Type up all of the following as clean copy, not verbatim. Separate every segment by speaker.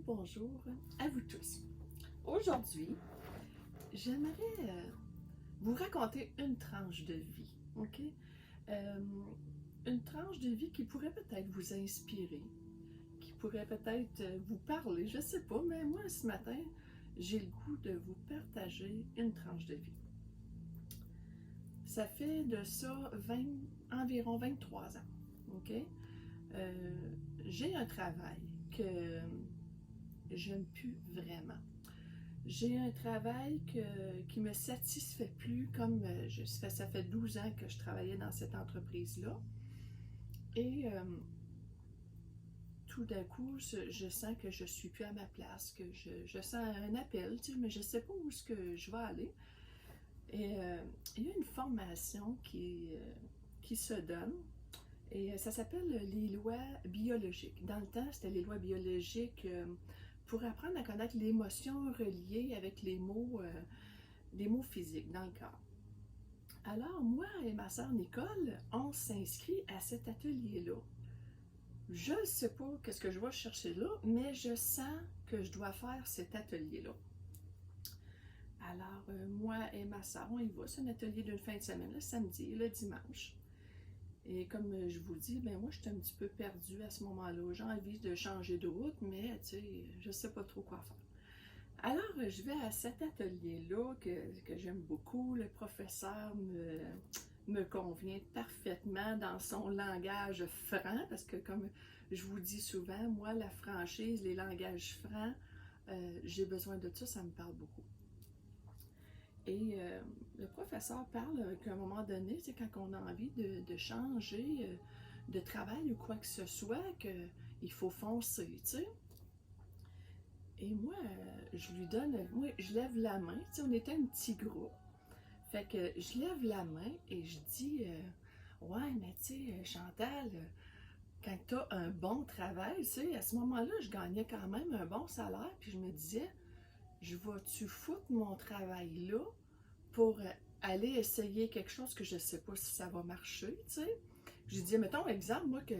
Speaker 1: bonjour à vous tous. Aujourd'hui, j'aimerais vous raconter une tranche de vie, ok? Une tranche de vie qui pourrait peut-être vous inspirer, qui pourrait peut-être vous parler, je sais pas, mais moi ce matin, j'ai le goût de vous partager une tranche de vie. Ça fait de ça environ 23 ans, ok? J'ai un travail que j'aime plus vraiment. J'ai un travail qui me satisfait plus, comme ça fait 12 ans que je travaillais dans cette entreprise-là. Et tout d'un coup, je sens que je suis plus à ma place, que je sens un appel, tu sais, mais je sais pas où est-ce que je vais aller. Et il y a une formation qui se donne. Et ça s'appelle les lois biologiques. Dans le temps, c'était les lois biologiques pour apprendre à connaître l'émotion reliée avec les mots physiques dans le corps. Alors, moi et ma sœur Nicole, on s'inscrit à cet atelier-là. Je ne sais pas qu'est-ce que je vais chercher là, mais je sens que je dois faire cet atelier-là. Alors, moi et ma sœur, on y va. C'est un atelier d'une fin de semaine, le samedi, le dimanche. Et comme je vous dis, ben moi, je suis un petit peu perdue à ce moment-là. J'ai envie de changer de route, mais tu sais, je ne sais pas trop quoi faire. Alors, je vais à cet atelier-là que j'aime beaucoup. Le professeur me convient parfaitement dans son langage franc, parce que comme je vous dis souvent, moi, la franchise, les langages francs, j'ai besoin de ça me parle beaucoup. Et le professeur parle qu'à un moment donné, c'est quand on a envie de changer de travail ou quoi que ce soit, qu'il faut foncer, tu sais. Et moi, je lui donne, moi, je lève la main, tu sais, on était un petit groupe. Fait que je lève la main et je dis, ouais, mais tu sais, Chantal, quand tu as un bon travail, tu sais, à ce moment-là, je gagnais quand même un bon salaire, puis je me disais, je vais-tu foutre mon travail là pour aller essayer quelque chose que je ne sais pas si ça va marcher, tu sais. J'ai dit, mettons, exemple, moi, que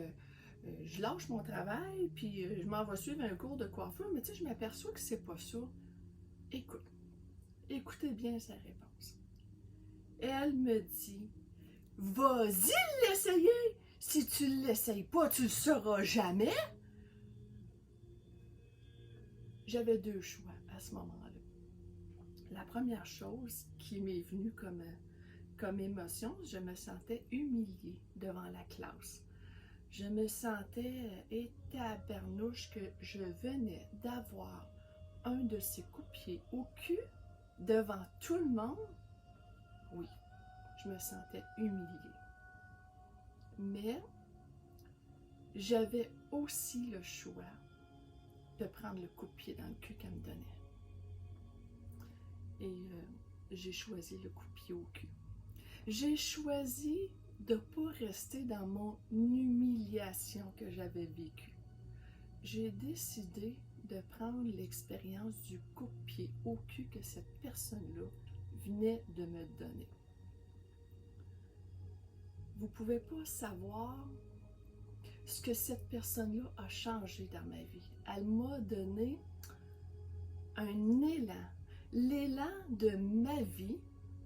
Speaker 1: je lâche mon travail, puis je m'en vais suivre un cours de coiffure, mais tu sais, je m'aperçois que c'est pas ça. Écoutez bien sa réponse. Et elle me dit, vas-y l'essayer! Si tu ne l'essayes pas, tu ne le sauras jamais! J'avais deux choix à ce moment-là. La première chose qui m'est venue comme émotion, je me sentais humiliée devant la classe. Je me sentais étabernouche que je venais d'avoir un de ces coups de pied au cul devant tout le monde. Oui, je me sentais humiliée. Mais j'avais aussi le choix de prendre le coup de pied dans le cul qu'elle me donnait. Et j'ai choisi le coup de pied au cul. J'ai choisi de ne pas rester dans mon humiliation que j'avais vécue. J'ai décidé de prendre l'expérience du coup de pied au cul que cette personne-là venait de me donner. Vous ne pouvez pas savoir ce que cette personne-là a changé dans ma vie. Elle m'a donné un élan, l'élan de ma vie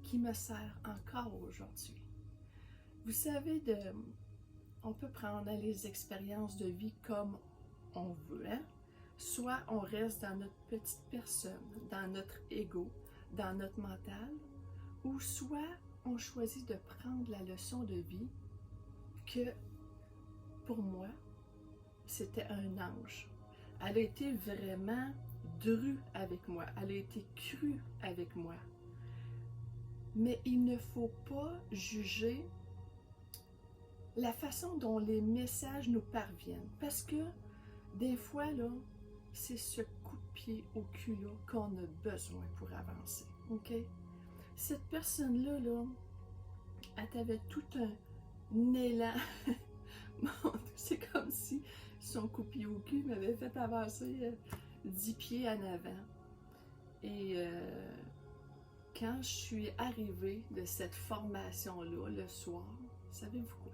Speaker 1: qui me sert encore aujourd'hui. Vous savez, on peut prendre les expériences de vie comme on veut, hein? Soit on reste dans notre petite personne, dans notre ego, dans notre mental, ou soit on choisit de prendre la leçon de vie que, pour moi, c'était un ange. Elle a été vraiment drue avec moi, elle a été crue avec moi. Mais il ne faut pas juger la façon dont les messages nous parviennent, parce que des fois, là, c'est ce coup de pied au cul-là qu'on a besoin pour avancer, ok? Cette personne-là, là, elle t'avait tout un élan. C'est comme si son coup de pied au cul m'avait fait avancer 10 pieds en avant. Et quand je suis arrivée de cette formation-là, le soir, savez-vous quoi?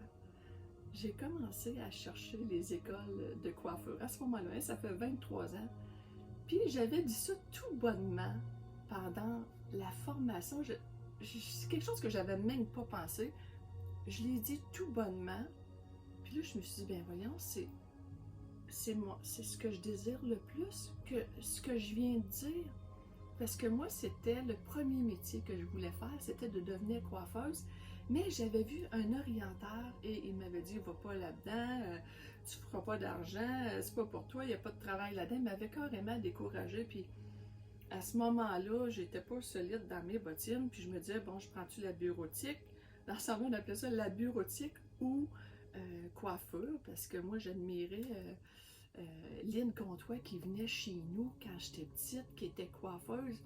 Speaker 1: J'ai commencé à chercher les écoles de coiffure. À ce moment-là, ça fait 23 ans, Puis j'avais dit ça tout bonnement pendant la formation. C'est quelque chose que j'avais même pas pensé. Je l'ai dit tout bonnement. Puis là, je me suis dit, ben voyons, c'est ce que je désire le plus, que ce que je viens de dire. Parce que moi, c'était le premier métier que je voulais faire, c'était de devenir coiffeuse. Mais j'avais vu un orienteur et il m'avait dit, va pas là-dedans, tu feras pas d'argent, c'est pas pour toi, il n'y a pas de travail là-dedans. Il m'avait carrément découragée. Puis à ce moment-là, j'étais pas solide dans mes bottines. Puis je me disais, bon, je prends-tu la bureautique? Dans ce temps-là, on appelait ça la bureautique ou coiffure, parce que moi, j'admirais Lynn Comtois qui venait chez nous quand j'étais petite, qui était coiffeuse.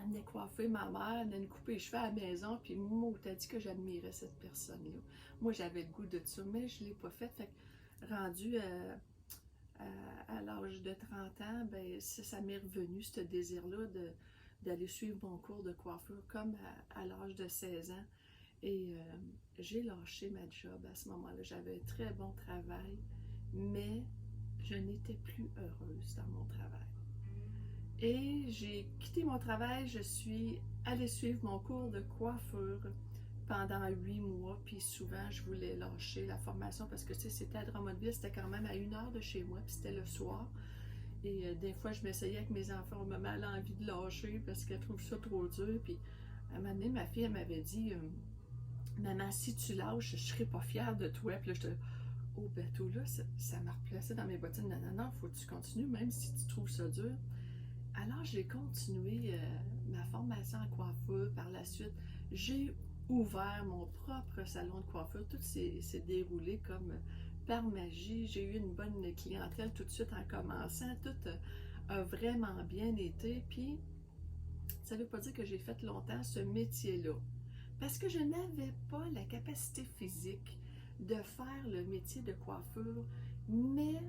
Speaker 1: Elle venait coiffer ma mère, elle venait couper les cheveux à la maison, puis moi, t'as dit que j'admirais cette personne-là. Moi, j'avais le goût de ça, mais je ne l'ai pas fait. Fait que rendu à l'âge de 30 ans, ben, ça m'est revenu, ce désir-là d'aller suivre mon cours de coiffure, comme à l'âge de 16 ans. Et j'ai lâché ma job à ce moment-là. J'avais un très bon travail, mais je n'étais plus heureuse dans mon travail. Et j'ai quitté mon travail, je suis allée suivre mon cours de coiffure pendant 8 mois, puis souvent je voulais lâcher la formation parce que tu sais, c'était à Drummondville, c'était quand même à 1 heure de chez moi, puis c'était le soir. Et des fois, je m'essayais avec mes enfants, maman elle a envie de lâcher parce qu'elle trouve ça trop dur. Puis à un moment donné, ma fille, elle m'avait dit, maman, si tu lâches, je serai pas fière de toi. Puis là, je te au bateau là, ça m'a replacé dans mes bottines. Non, non, non, faut que tu continues, même si tu trouves ça dur. Alors, j'ai continué ma formation en coiffure. Par la suite, j'ai ouvert mon propre salon de coiffure. Tout s'est déroulé comme par magie. J'ai eu une bonne clientèle tout de suite en commençant. Tout a vraiment bien été. Puis, ça ne veut pas dire que j'ai fait longtemps ce métier-là. Parce que je n'avais pas la capacité physique de faire le métier de coiffure, mais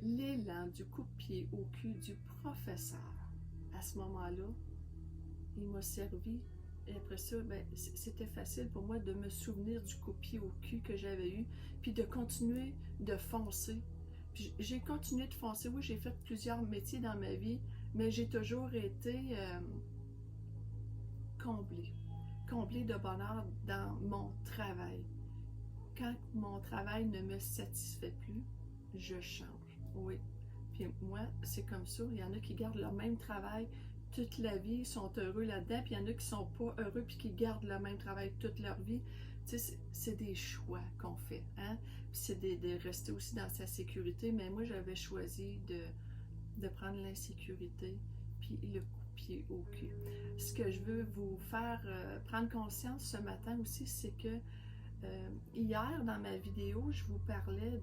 Speaker 1: l'élan du coup de pied au cul du professeur, à ce moment-là, il m'a servi. Et après ça, ben, c'était facile pour moi de me souvenir du coup de pied au cul que j'avais eu, puis de continuer de foncer. Puis j'ai continué de foncer. Oui, j'ai fait plusieurs métiers dans ma vie, mais j'ai toujours été comblée de bonheur dans mon travail. Quand mon travail ne me satisfait plus, je change. Oui. Puis moi, c'est comme ça. Il y en a qui gardent leur même travail toute la vie, ils sont heureux là-dedans, puis il y en a qui sont pas heureux puis qui gardent le même travail toute leur vie. Tu sais, c'est des choix qu'on fait, hein? Puis c'est de rester aussi dans sa sécurité, mais moi, j'avais choisi de prendre l'insécurité puis le coup-pied au cul. Ce que je veux vous faire prendre conscience ce matin aussi, c'est que hier, dans ma vidéo, je vous parlais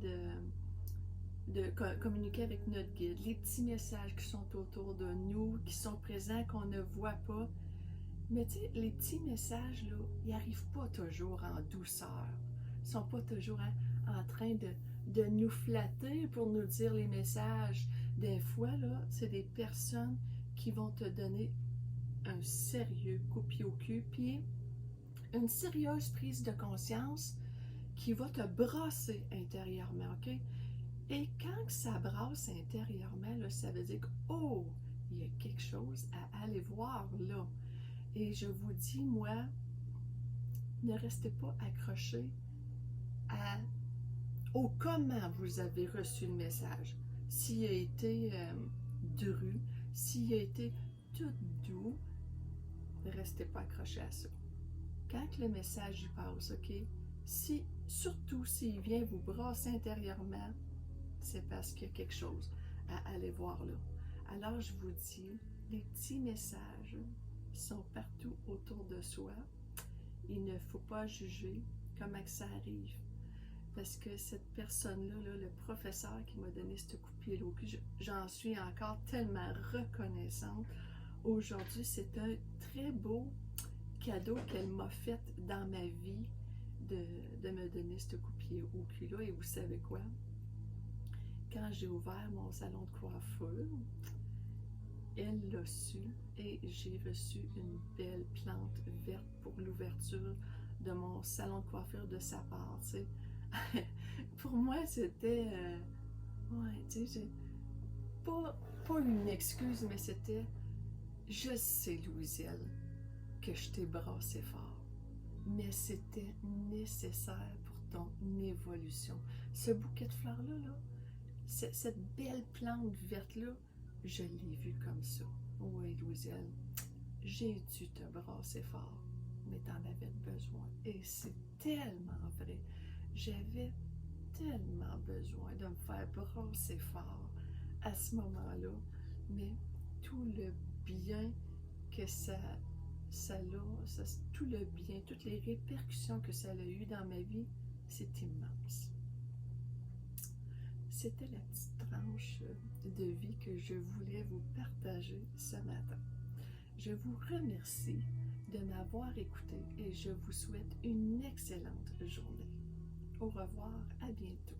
Speaker 1: de communiquer avec notre guide, les petits messages qui sont autour de nous, qui sont présents, qu'on ne voit pas. Mais tu sais, les petits messages, là, ils n'arrivent pas toujours en douceur. Ils ne sont pas toujours en train de nous flatter pour nous dire les messages. Des fois, là, c'est des personnes qui vont te donner un sérieux coup de pied au cul, puis une sérieuse prise de conscience qui va te brasser intérieurement, OK? Et quand ça brasse intérieurement, là, ça veut dire que, oh, il y a quelque chose à aller voir là. Et je vous dis, moi, ne restez pas accrochés au comment vous avez reçu le message. S'il a été dru, s'il a été tout doux, ne restez pas accrochés à ça. Quand le message y passe, OK? Surtout s'il vient vous brasser intérieurement, c'est parce qu'il y a quelque chose à aller voir là. Alors je vous dis, les petits messages sont partout autour de soi. Il ne faut pas juger comment que ça arrive. Parce que cette personne-là, là, le professeur qui m'a donné ce coup de pied au cul, j'en suis encore tellement reconnaissante. Aujourd'hui, c'est un très beau cadeau qu'elle m'a fait dans ma vie de me donner ce coup de pied au cul-là. Et vous savez quoi? Quand j'ai ouvert mon salon de coiffure, elle l'a su et j'ai reçu une belle plante verte pour l'ouverture de mon salon de coiffure de sa part. Tu sais. Pour moi, c'était... ouais, tu sais, pas pas une excuse, mais c'était « Je sais, Louisielle, que je t'ai brassé fort, mais c'était nécessaire pour ton évolution. » Ce bouquet de fleurs-là, cette belle plante verte-là, je l'ai vue comme ça. Oui, Louisielle, j'ai dû te brasser fort, mais t'en avais besoin. Et c'est tellement vrai. J'avais tellement besoin de me faire brasser fort à ce moment-là, mais tout le bien que tout le bien, toutes les répercussions que ça a eu dans ma vie, c'est immense. C'était la petite tranche de vie que je voulais vous partager ce matin. Je vous remercie de m'avoir écouté et je vous souhaite une excellente journée. Au revoir, à bientôt.